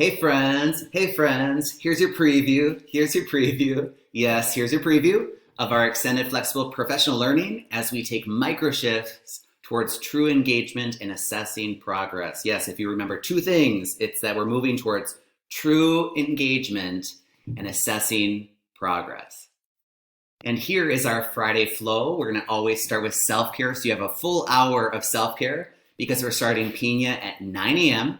Hey friends, here's your preview. Yes, here's your preview of our extended flexible professional learning as we take microshifts towards true engagement and assessing progress. Yes, if you remember two things, it's that we're moving towards true engagement and assessing progress. And here is our Friday flow. We're gonna always start with self-care. So you have a full hour of self-care because we're starting Pina at 9 a.m.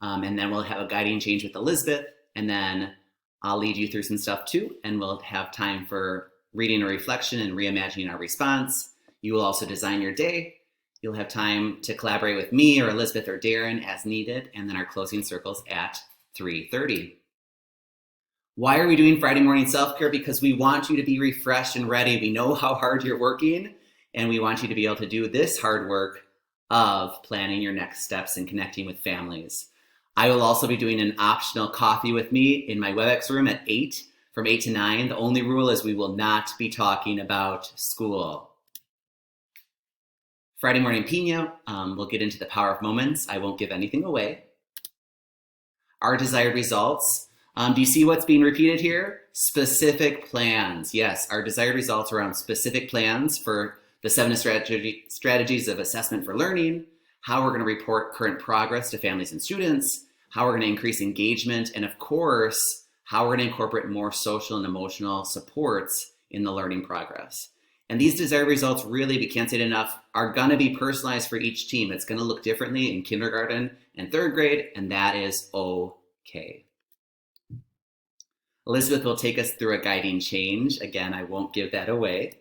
And then we'll have a guiding change with Elizabeth, and then I'll lead you through some stuff too, and we'll have time for reading a reflection and reimagining our response. You will also design your day. You'll have time to collaborate with me or Elizabeth or Darren as needed, and then our closing circles at 3:30. Why are we doing Friday morning self-care? Because we want you to be refreshed and ready. We know how hard you're working, and we want you to be able to do this hard work of planning your next steps and connecting with families. I will also be doing an optional coffee with me in my WebEx room at 8, from 8 to 9. The only rule is we will not be talking about school. Friday morning Pina, we'll get into the power of moments. I won't give anything away. Our desired results. Do you see what's being repeated here? Specific plans. Yes, our desired results around specific plans for the 7 strategies of assessment for learning, how we're going to report current progress to families and students, how we're going to increase engagement, and of course, how we're going to incorporate more social and emotional supports in the learning progress. And these desired results really, we can't say it enough, are going to be personalized for each team. It's going to look differently in kindergarten and 3rd grade, and that is okay. Elizabeth will take us through a guiding change. Again, I won't give that away.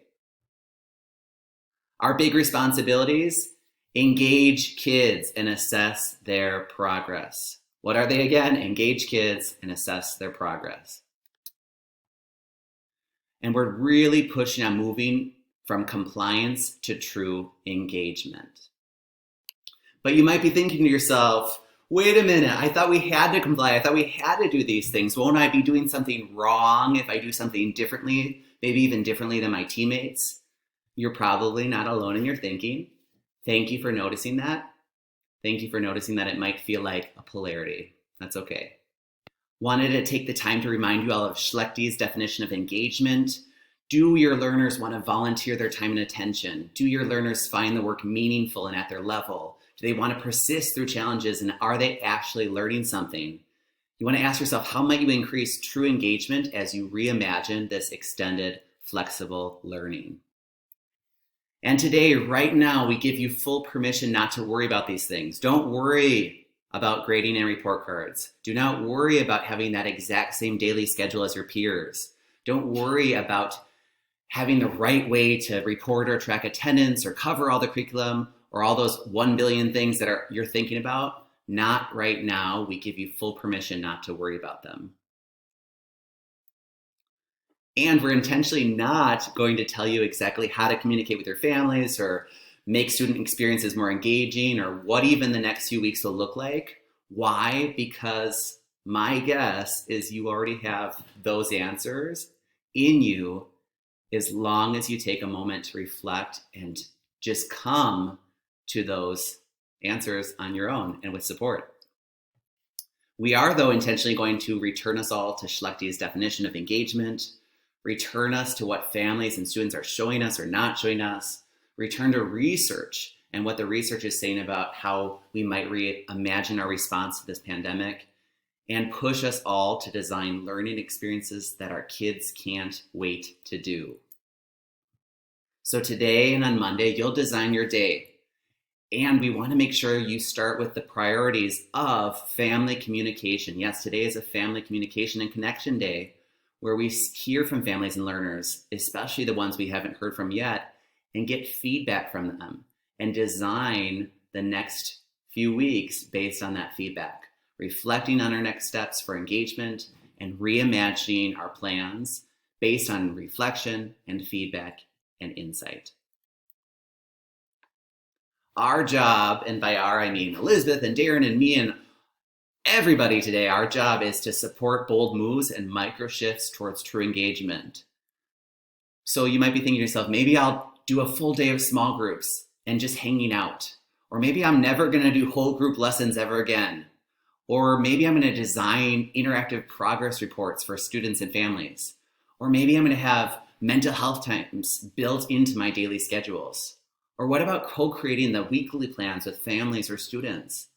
Our big responsibilities: engage kids and assess their progress. What are they again? Engage kids and assess their progress. And we're really pushing on moving from compliance to true engagement. But you might be thinking to yourself, wait a minute, I thought we had to comply. I thought we had to do these things. Won't I be doing something wrong if I do something differently, maybe even differently than my teammates? You're probably not alone in your thinking. Thank you for noticing that. Thank you for noticing that it might feel like a polarity. That's okay. Wanted to take the time to remind you all of Schlechty's definition of engagement. Do your learners want to volunteer their time and attention? Do your learners find the work meaningful and at their level? Do they want to persist through challenges, and are they actually learning something? You want to ask yourself, how might you increase true engagement as you reimagine this extended, flexible learning? And today, right now, we give you full permission not to worry about these things. Don't worry about grading and report cards. Do not worry about having that exact same daily schedule as your peers. Don't worry about having the right way to report or track attendance or cover all the curriculum or all those 1 billion things that you're thinking about. Not right now. We give you full permission not to worry about them. And we're intentionally not going to tell you exactly how to communicate with your families or make student experiences more engaging or what even the next few weeks will look like. Why? Because my guess is you already have those answers in you as long as you take a moment to reflect and just come to those answers on your own and with support. We are, though, intentionally going to return us all to Schlechty's definition of engagement, return us to what families and students are showing us or not showing us, return to research and what the research is saying about how we might reimagine our response to this pandemic, and push us all to design learning experiences that our kids can't wait to do. So today and on Monday, you'll design your day. And we want to make sure you start with the priorities of family communication. Yes, today is a family communication and connection day, where we hear from families and learners, especially the ones we haven't heard from yet, and get feedback from them and design the next few weeks based on that feedback, reflecting on our next steps for engagement and reimagining our plans based on reflection and feedback and insight. Our job, and by our I mean Elizabeth and Darren and me and everybody today, our job is to support bold moves and microshifts towards true engagement. So you might be thinking to yourself, maybe I'll do a full day of small groups and just hanging out. Or maybe I'm never going to do whole group lessons ever again. Or maybe I'm going to design interactive progress reports for students and families. Or maybe I'm going to have mental health times built into my daily schedules. Or what about co-creating the weekly plans with families or students?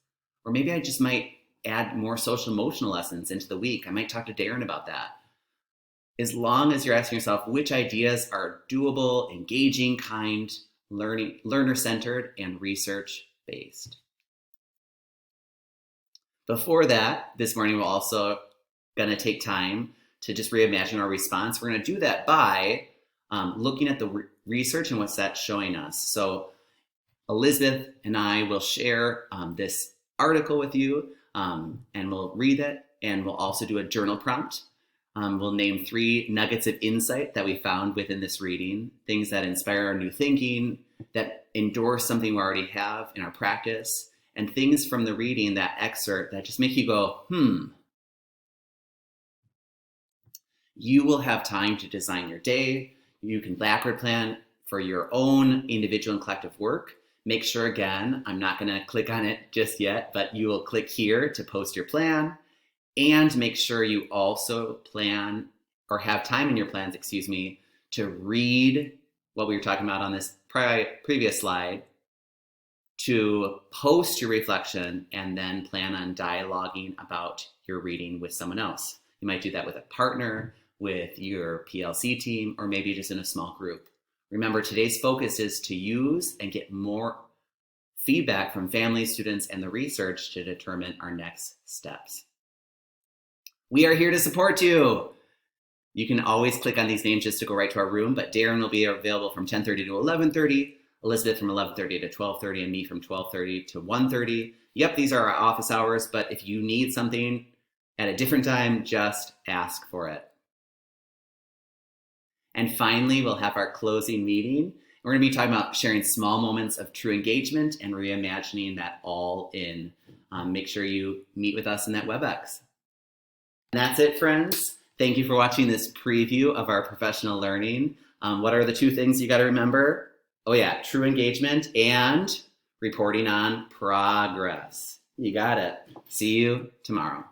Or maybe I just might add more social emotional lessons into the week. I might talk to Darren about that. As long as you're asking yourself which ideas are doable, engaging, kind, learner-centered, and research-based. Before that, this morning we're also going to take time to just reimagine our response. We're going to do that by looking at the research and what's that showing us. So Elizabeth and I will share this article with you, and we'll read it, and we'll also do a journal prompt. We'll name 3 nuggets of insight that we found within this reading, things that inspire our new thinking, that endorse something we already have in our practice, and things from the reading, that excerpt, that just make you go, You will have time to design your day. You can backward plan for your own individual and collective work. Make sure, again, I'm not going to click on it just yet, but you will click here to post your plan. And make sure you also plan or have time in your plans, to read what we were talking about on this previous slide, to post your reflection, and then plan on dialoguing about your reading with someone else. You might do that with a partner, with your PLC team, or maybe just in a small group. Remember, today's focus is to use and get more feedback from families, students, and the research to determine our next steps. We are here to support you. You can always click on these names just to go right to our room, but Darren will be available from 10:30 to 11:30, Elizabeth from 11:30 to 12:30, and me from 12:30 to 1:30. Yep, these are our office hours, but if you need something at a different time, just ask for it. And finally, we'll have our closing meeting. We're going to be talking about sharing small moments of true engagement and reimagining that all in. Make sure you meet with us in that WebEx. And that's it, friends. Thank you for watching this preview of our professional learning. What are the 2 things you got to remember? Oh yeah, true engagement and reporting on progress. You got it. See you tomorrow.